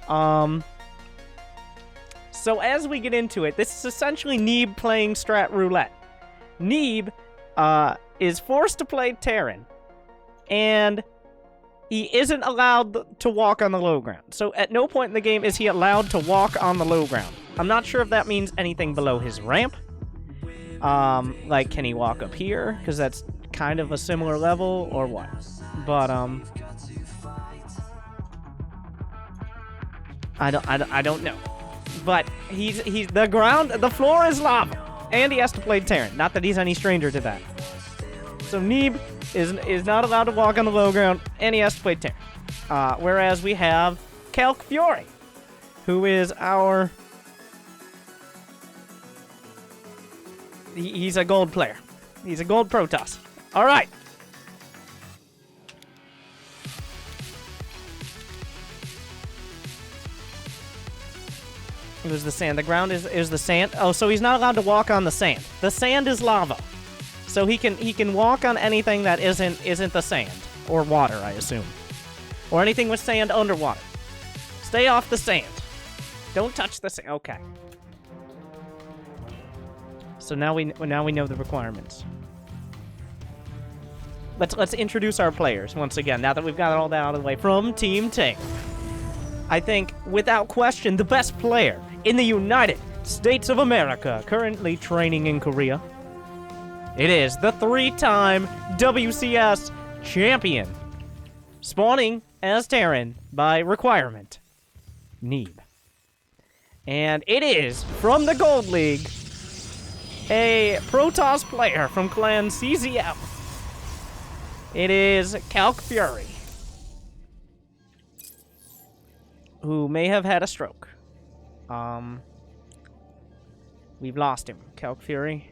So as we get into it, this is essentially Neeb playing Strat Roulette. Neeb, is forced to play Terran, and he isn't allowed to walk on the low ground. So at no point in the game is he allowed to walk on the low ground. I'm not sure if that means anything below his ramp. Like, can he walk up here? Because that's kind of a similar level, or what? But, I don't know. But he's the floor is lava, and he has to play Terran. Not that he's any stranger to that. So Neeb is not allowed to walk on the low ground, and he has to play Terran. Whereas we have Calc Fury, who is our... He's a gold player. He's a gold Protoss. All right. It was the sand. The ground is the sand. Oh, so he's not allowed to walk on the sand. The sand is lava. So he can walk on anything that isn't the sand. Or water, I assume. Or anything with sand underwater. Stay off the sand. Don't touch the sand. Okay. So now we know the requirements. Let's introduce our players once again, now that we've got all that out of the way. From Team Tank, I think, without question, the best player in the United States of America, currently training in Korea. It is the 3-time WCS champion, spawning as Terran by requirement, Neeb. And it is, from the Gold League, a Protoss player from Clan CZF. It is Calc Fury, who may have had a stroke. We've lost him. Calc Fury.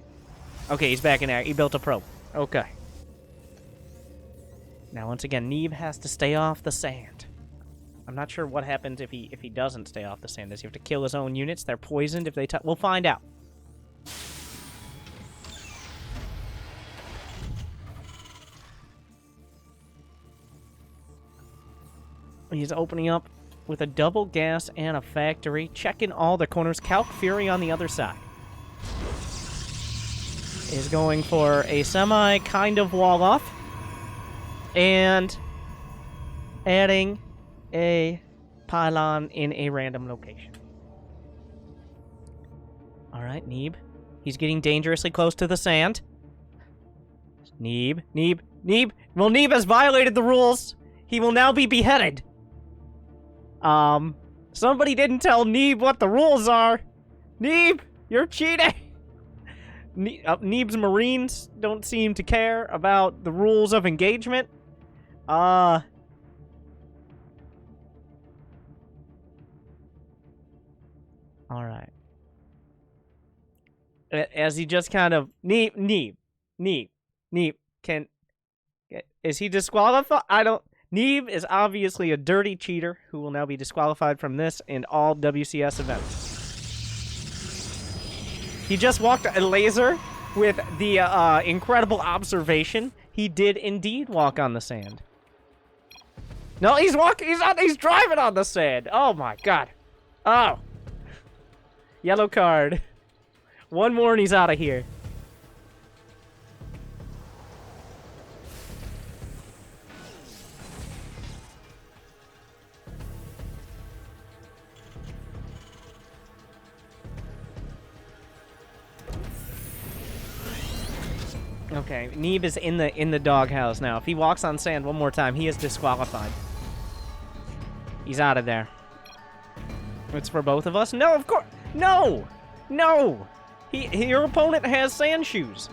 Okay, he's back in there. He built a probe. Okay. Now, once again, Neeb has to stay off the sand. I'm not sure what happens if he doesn't stay off the sand. Does he have to kill his own units? They're poisoned if they touch. We'll find out. He's opening up with a double gas and a factory, checking all the corners. Calc Fury on the other side is going for a semi kind of wall off and adding a pylon in a random location. All right, Neeb. He's getting dangerously close to the sand. Neeb. Well, Neeb has violated the rules. He will now be beheaded. Somebody didn't tell Neeb what the rules are. Neeb, you're cheating. Neeb's Marines don't seem to care about the rules of engagement. All right. As he just kind of... Neeb, is he disqualified? I don't... Neeb is obviously a dirty cheater who will now be disqualified from this and all WCS events. He just walked a laser with the incredible observation. He did indeed walk on the sand. No, he's driving on the sand. Oh my god. Oh. Yellow card. One more and he's out of here. Okay, Neeb is in the doghouse now. If he walks on sand one more time, he is disqualified. He's out of there. It's for both of us? No, of course. No! No! Your opponent has sand shoes.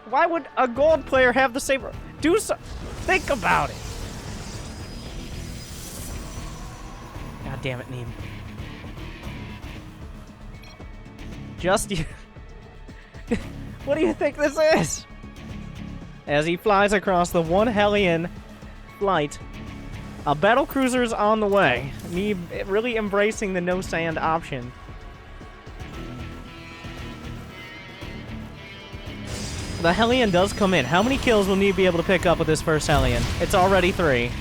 Why would a gold player have the same... Do so... Think about it. God damn it, Neeb. Just you... What do you think this is? As he flies across the one Hellion flight, a battle cruiser's on the way. Neeb really embracing the no sand option. The Hellion does come in. How many kills will Neeb be able to pick up with this first Hellion? It's already 3.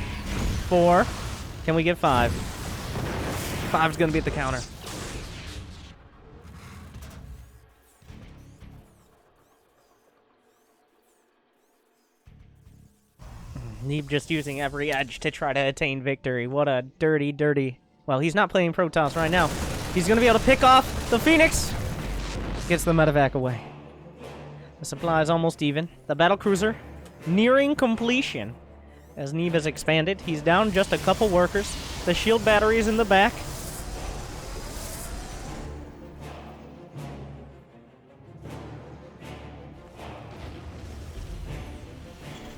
4. Can we get 5? 5's gonna be at the counter. Neeb just using every edge to try to attain victory. What a dirty, dirty... Well, he's not playing Protoss right now. He's gonna be able to pick off the Phoenix. Gets the medevac away. The supply is almost even. The battlecruiser nearing completion. As Neeb has expanded, he's down just a couple workers. The shield battery is in the back.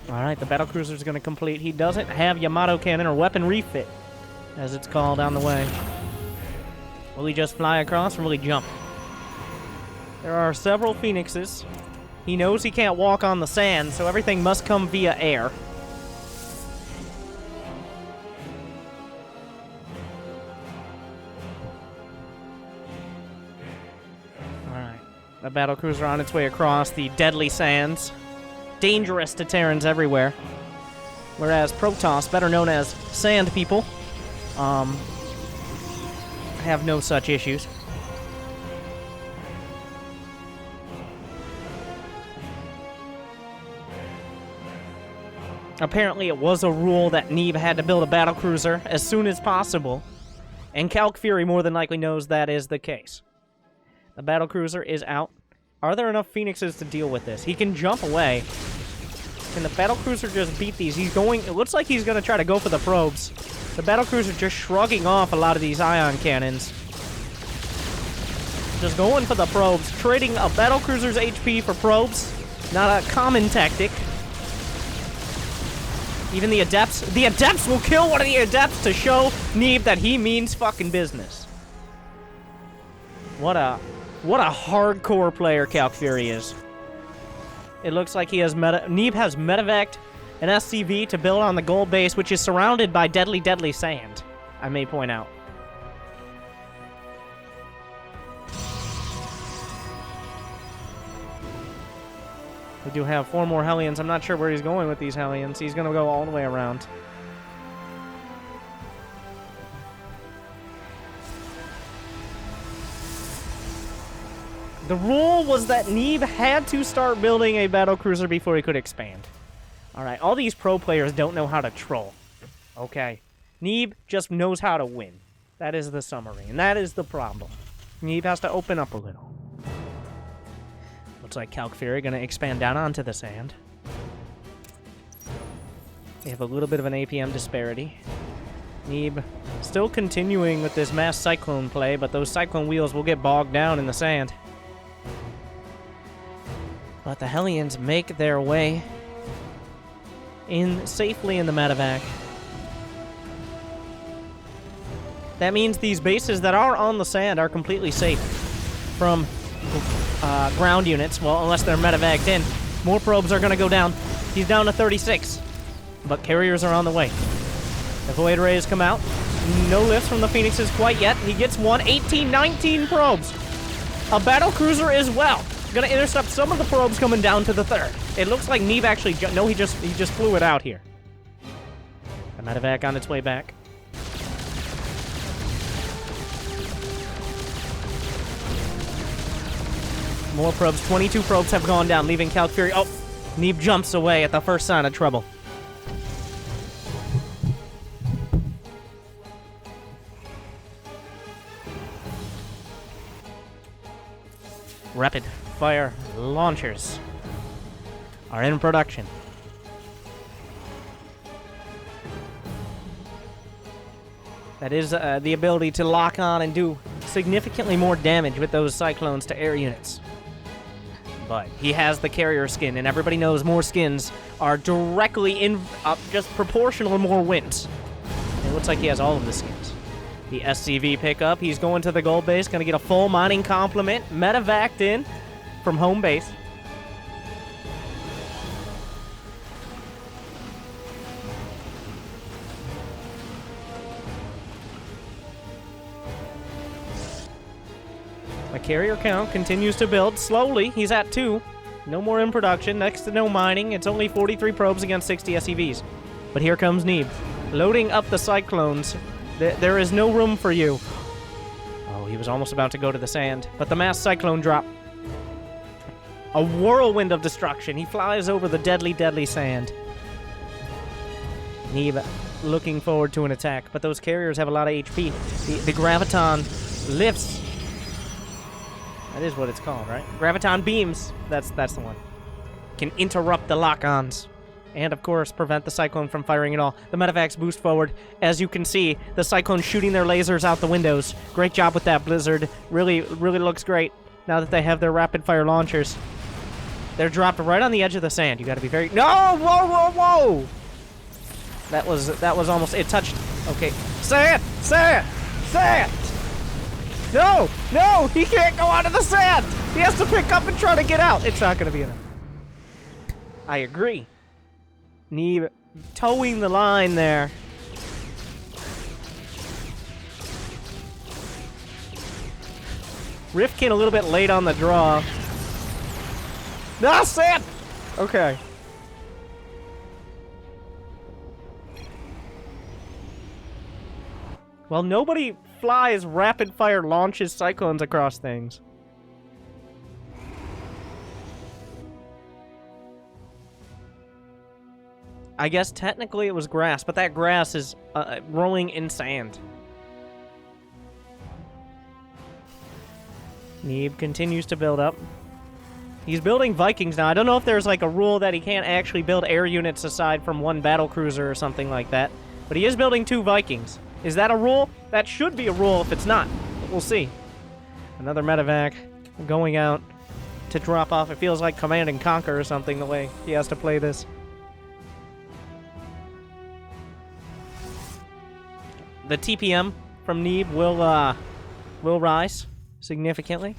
Alright, the battlecruiser is going to complete. He doesn't have Yamato cannon or weapon refit, as it's called on the way. Will he just fly across or will he jump? There are several Phoenixes. He knows he can't walk on the sand, so everything must come via air. Alright, the battlecruiser on its way across the deadly sands. Dangerous to Terrans everywhere. Whereas Protoss, better known as Sand People, have no such issues. Apparently it was a rule that Neeb had to build a battlecruiser as soon as possible, and Calc Fury more than likely knows that is the case. The battlecruiser is out. Are there enough Phoenixes to deal with this? He can jump away. Can the battlecruiser just beat these? He's going... It looks like he's going to try to go for the probes. The battlecruiser just shrugging off a lot of these ion cannons. Just going for the probes. Trading a battlecruiser's HP for probes. Not a common tactic. Even the Adepts... The Adepts will kill one of the Adepts to show Neeb that he means fucking business. What a hardcore player Calc Fury is. It looks like he has Neeb has medevaced an SCV to build on the gold base, which is surrounded by deadly, deadly sand, I may point out. We do have 4 more Hellions. I'm not sure where he's going with these Hellions. He's going to go all the way around. The rule was that Neeb had to start building a battlecruiser before he could expand. Alright, all these pro players don't know how to troll. Okay. Neeb just knows how to win. That is the summary, and that is the problem. Neeb has to open up a little. Looks like Calc Fury gonna expand down onto the sand. They have a little bit of an APM disparity. Neeb still continuing with this mass cyclone play, but those cyclone wheels will get bogged down in the sand. But the Hellions make their way in safely in the medevac. That means these bases that are on the sand are completely safe from ground units. Well, unless they're medevaced in. More probes are going to go down. He's down to 36. But carriers are on the way. The Void Rays come out. No lifts from the Phoenixes quite yet. He gets one. 18, 19 probes. A battlecruiser as well. Gonna intercept some of the probes coming down to the 3rd. It looks like Neeb actually... No, he just flew it out here. The medevac on its way back. More probes. 22 probes have gone down, leaving Calc Fury... Oh! Neeb jumps away at the first sign of trouble. Rapid fire launchers are in production. That is the ability to lock on and do significantly more damage with those cyclones to air units. But he has the carrier skin, and everybody knows more skins are directly just proportional to more wins. It looks like he has all of the skins. The SCV pickup, he's going to the gold base, going to get a full mining complement, medevaced in from home base. The carrier count continues to build slowly. He's at 2. No more in production, next to no mining. It's only 43 probes against 60 SCVs. But here comes Neeb, loading up the cyclones. There is no room for you. Oh, he was almost about to go to the sand, but the mass cyclone drop. A whirlwind of destruction. He flies over the deadly, deadly sand. Neeb looking forward to an attack, but those carriers have a lot of HP. The Graviton lifts. That is what it's called, right? Graviton beams. That's the one. Can interrupt the lock-ons. And, of course, prevent the Cyclone from firing at all. The medevacs boost forward. As you can see, the Cyclone shooting their lasers out the windows. Great job with that, Blizzard. Really, really looks great now that they have their rapid-fire launchers. They're dropped right on the edge of the sand. You gotta be very... No! Whoa, whoa, whoa! That was almost... It touched... Okay. Sand! Sand! Sand! No! No! He can't go onto the sand! He has to pick up and try to get out. It's not gonna be enough. I agree. Neeb towing the line there. Rifkin a little bit late on the draw. No, sand! Okay. Well, nobody flies rapid-fire launches cyclones across things. I guess technically it was grass, but that grass is rolling in sand. Neeb continues to build up. He's building Vikings now. I don't know if there's like a rule that he can't actually build air units aside from one battlecruiser or something like that, but he is building 2 Vikings. Is that a rule? That should be a rule if it's not, but we'll see. Another medevac going out to drop off. It feels like Command and Conquer or something the way he has to play this. The TPM from Neeb will rise significantly.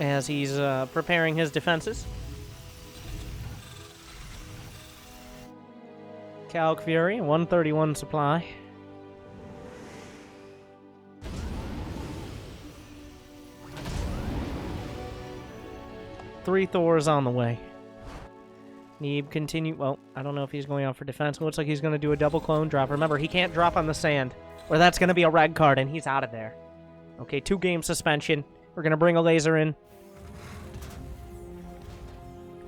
As he's preparing his defenses. Calc Fury, 131 supply. Three Thors on the way. Neeb continue. Well, I don't know if he's going out for defense. It looks like he's going to do a double clone drop. Remember, he can't drop on the sand, or that's going to be a red card, and he's out of there. Okay, 2-game suspension. We're going to bring a laser in.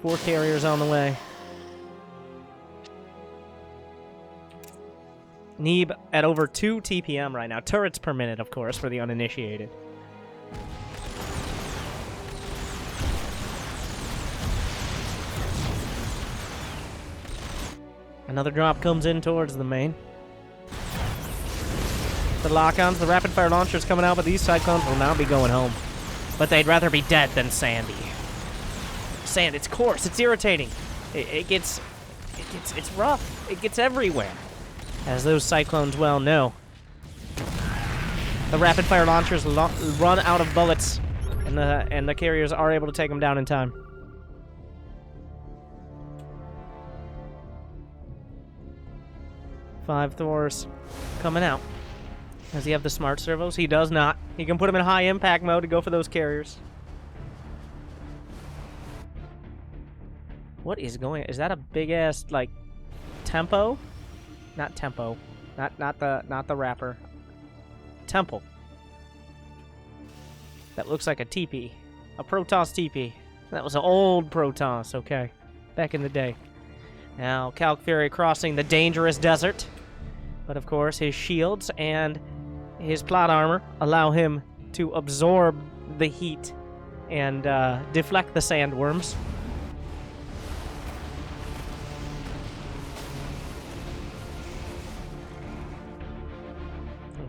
4 carriers on the way. Neeb at over 2 TPM right now. Turrets per minute, of course, for the uninitiated. Another drop comes in towards the main. The lock-ons, the rapid-fire launchers coming out, but these cyclones will now be going home. But they'd rather be dead than sandy. Sand, it's coarse, it's irritating. It's rough. It gets everywhere. As those cyclones well know. The rapid-fire launchers run out of bullets, and the carriers are able to take them down in time. Five Thors coming out. Does he have the smart servos? He does not. He can put them in high impact mode to go for those carriers. What is going? Is that a big ass like tempo? Not tempo. Not the wrapper. Temple. That looks like a teepee. A Protoss teepee. That was an old Protoss, okay. Back in the day. Now, Calc Fury crossing the dangerous desert. But of course, his shields and his plot armor allow him to absorb the heat and deflect the sandworms.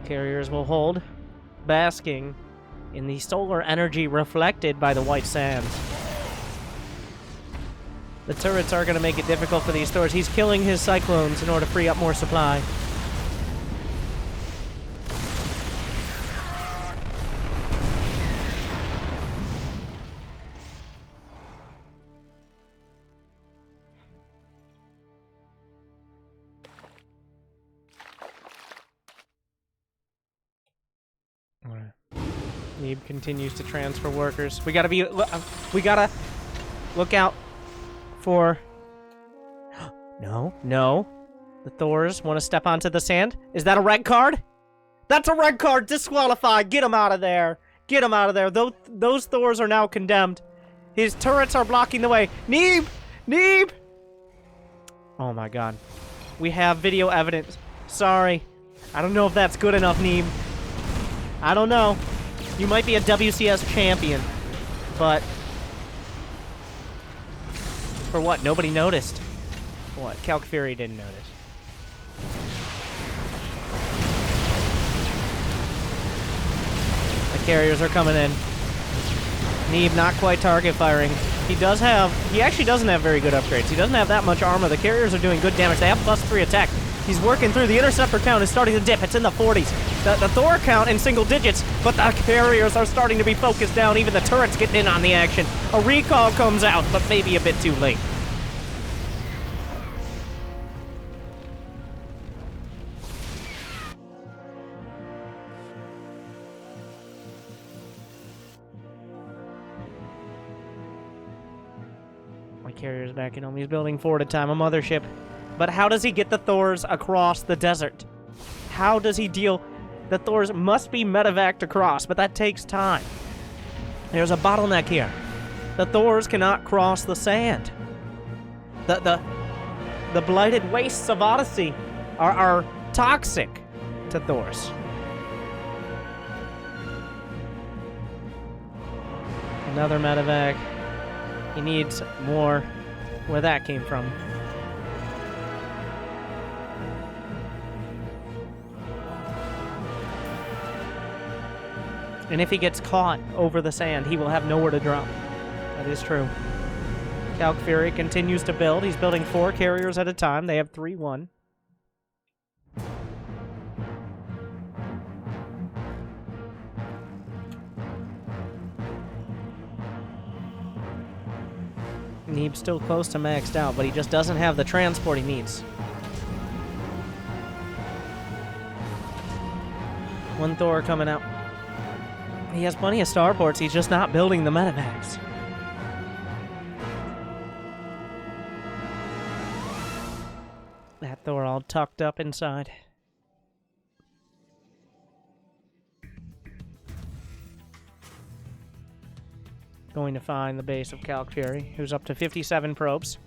The carriers will hold, basking in the solar energy reflected by the white sands. The turrets are going to make it difficult for these Thors. He's killing his cyclones in order to free up more supply. Neeb continues to transfer workers. We gotta look out. for... No, no. The Thors want to step onto the sand. Is that a red card? That's a red card! Disqualified! Get him out of there! Get him out of there! Those Thors are now condemned. His turrets are blocking the way. Neeb! Neeb! Oh my god. We have video evidence. Sorry. I don't know if that's good enough, Neeb. I don't know. You might be a WCS champion, but... For what? Nobody noticed. What? Calc Fury didn't notice. The carriers are coming in. Neeb not quite target firing. He actually doesn't have very good upgrades. He doesn't have that much armor. The carriers are doing good damage. They have +3 attack. He's working through. The interceptor count is starting to dip. It's in the 40s. The Thor count in single digits, but the carriers are starting to be focused down. Even the turret's getting in on the action. A recall comes out, but maybe a bit too late. My carrier's backing home. He's building 4 at a time. A mothership. But how does he get the Thors across the desert? How does he deal? The Thors must be medevaced across, but that takes time. There's a bottleneck here. The Thors cannot cross the sand. The blighted wastes of Odyssey are toxic to Thors. Another medevac. He needs more. Where that came from. And if he gets caught over the sand, he will have nowhere to drop. That is true. Calc Fury continues to build. He's building 4 carriers at a time. They have 3-1. Neeb's still close to maxed out, but he just doesn't have the transport he needs. One Thor coming out. He has plenty of starports, he's just not building the medevacs. That Thor all tucked up inside. Going to find the base of Calc Fury, who's up to 57 probes.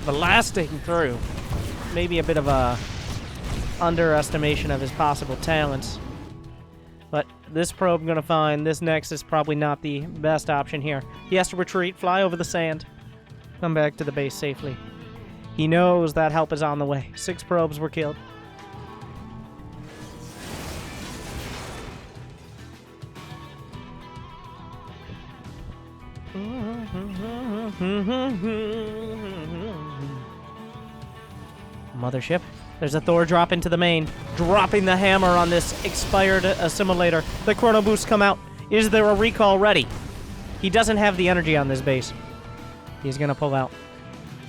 Blasting through. Maybe a bit of a underestimation of his possible talents. But this probe gonna find this Nexus probably not the best option here. He has to retreat, fly over the sand, come back to the base safely. He knows that help is on the way. 6 probes were killed. Mothership. There's a Thor drop into the main, dropping the hammer on this expired assimilator. The chrono boosts come out. Is there a recall ready? He doesn't have the energy on this base. He's gonna pull out.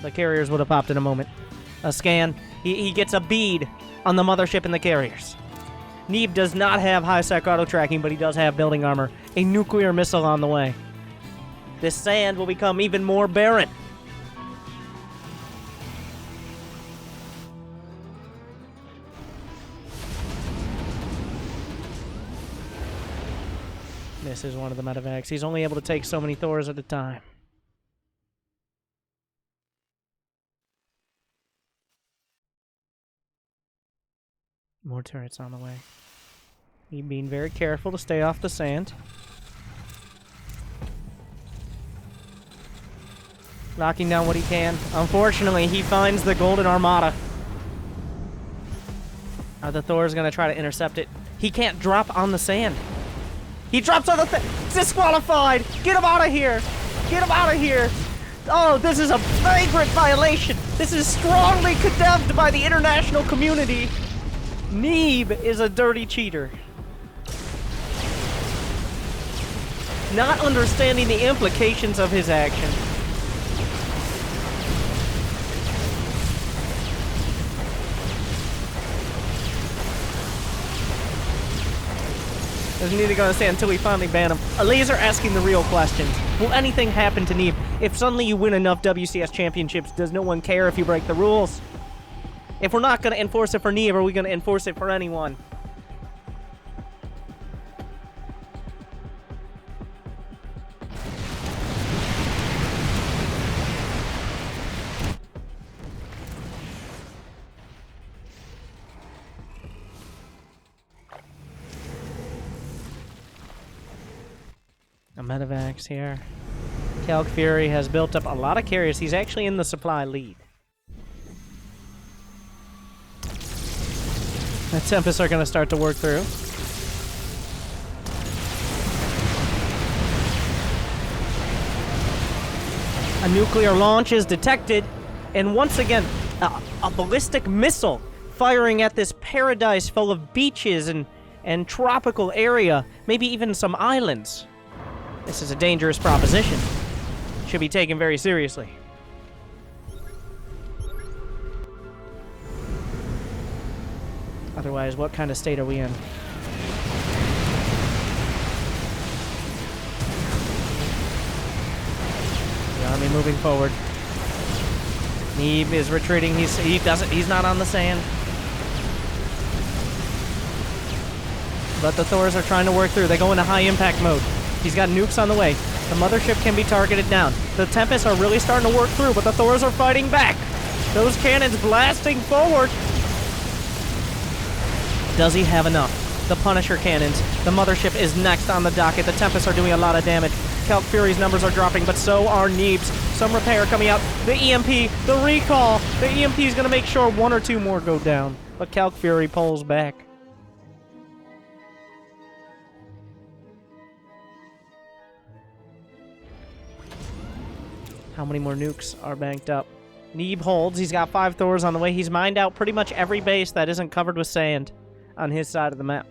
The carriers would have popped in a moment. A scan. He gets a bead on the mothership and the carriers. Neeb does not have high-sec auto-tracking, but he does have building armor. A nuclear missile on the way. This sand will become even more barren. This is one of the medevacs. He's only able to take so many Thors at a time. More turrets on the way. He being very careful to stay off the sand. Knocking down what he can. Unfortunately, he finds the Golden Armada. The Thor is going to try to intercept it. He can't drop on the sand. He drops on the thing. Disqualified! Get him out of here! Get him out of here! Oh, this is a flagrant violation! This is strongly condemned by the international community! Neeb is a dirty cheater. Not understanding the implications of his action. Doesn't need to go to stand until we finally ban him. A laser asking the real questions. Will anything happen to Neeb? If suddenly you win enough WCS championships, does no one care if you break the rules? If we're not going to enforce it for Neeb, are we going to enforce it for anyone? A medevacs here. Calc Fury has built up a lot of carriers. He's actually in the supply lead. The Tempests are going to start to work through. A nuclear launch is detected, and once again, a ballistic missile firing at this paradise full of beaches and tropical area, maybe even some islands. This is a dangerous proposition. Should be taken very seriously. Otherwise, what kind of state are we in? The army moving forward. Neeb is retreating. He's not on the sand. But the Thors are trying to work through. They go into high impact mode. He's got nukes on the way. The mothership can be targeted down. The Tempests are really starting to work through, but the Thors are fighting back. Those cannons blasting forward. Does he have enough? The Punisher cannons. The mothership is next on the docket. The Tempests are doing a lot of damage. Calc Fury's numbers are dropping, but so are Neeb's. Some repair coming out. The EMP, the recall. The EMP is going to make sure one or two more go down. But Calc Fury pulls back. How many more nukes are banked up? Neeb holds. He's got 5 Thors on the way. He's mined out pretty much every base that isn't covered with sand on his side of the map.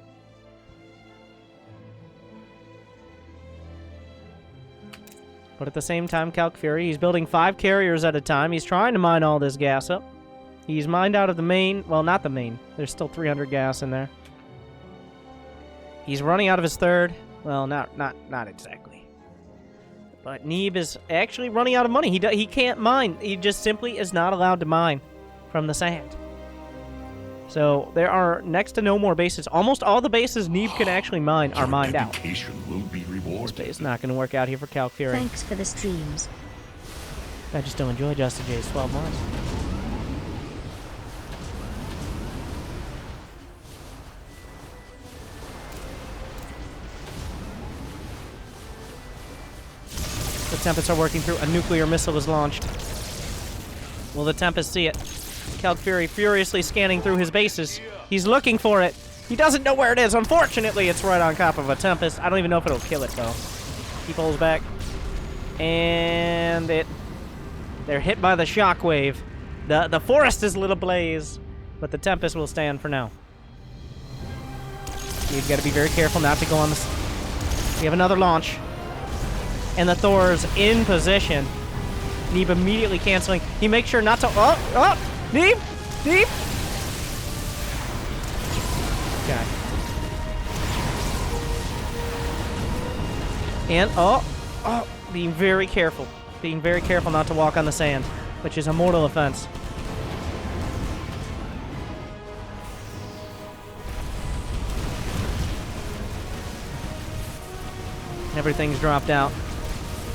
But at the same time, Calc Fury, he's building 5 carriers at a time. He's trying to mine all this gas up. He's mined out of the main. Well, not the main. There's still 300 gas in there. He's running out of his third. Well, not exactly. But Neeb is actually running out of money. He can't mine. He just simply is not allowed to mine from the sand. So there are next to no more bases. Almost all the bases Neeb can actually mine are mined out. Will be rewarded. This base is not going to work out here for Calc Fury. Thanks for the streams. I just don't enjoy Justin J's 12 months. The Tempests are working through. A nuclear missile is launched. Will the Tempests see it? Calc Fury furiously scanning through his bases. He's looking for it. He doesn't know where it is. Unfortunately, it's right on top of a Tempest. I don't even know if it'll kill it, though. He pulls back. And they're hit by the shockwave. The forest is lit ablaze, but the Tempest will stand for now. You've got to be very careful not to go on this. We have another launch. And the Thor's in position. Neeb immediately canceling. He makes sure not to... Oh! Neeb! Neeb! Okay. And, being very careful. Being very careful not to walk on the sand, which is a mortal offense. Everything's dropped out.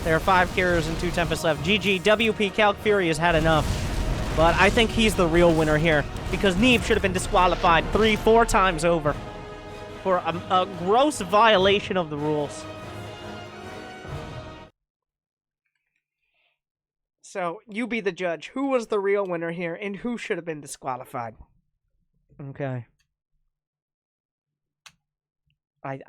There are 5 carriers and 2 Tempests left. GG, WP Calc Fury has had enough. But I think he's the real winner here, because Neeb should have been disqualified 3-4 times over for a gross violation of the rules. So, you be the judge. Who was the real winner here, and who should have been disqualified? Okay.